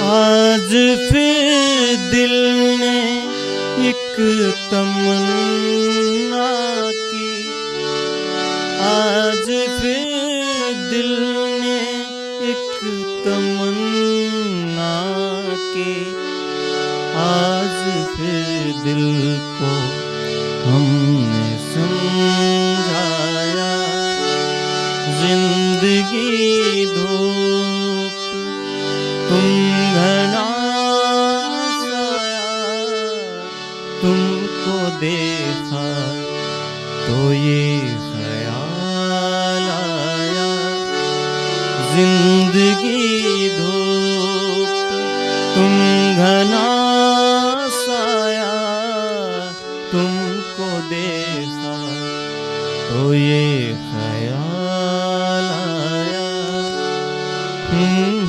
आज फिर दिल ने एक तमन्ना की, आज फिर दिल ने एक तमन्ना की, आज फिर दिल को हमने समझाया। जिंदगी धूप तुम घना साया, तुमको देखा तो ये ख्याल आया। जिंदगी धूप तुम घना साया, तुमको देखा तो ये ख्याल आया। Hmm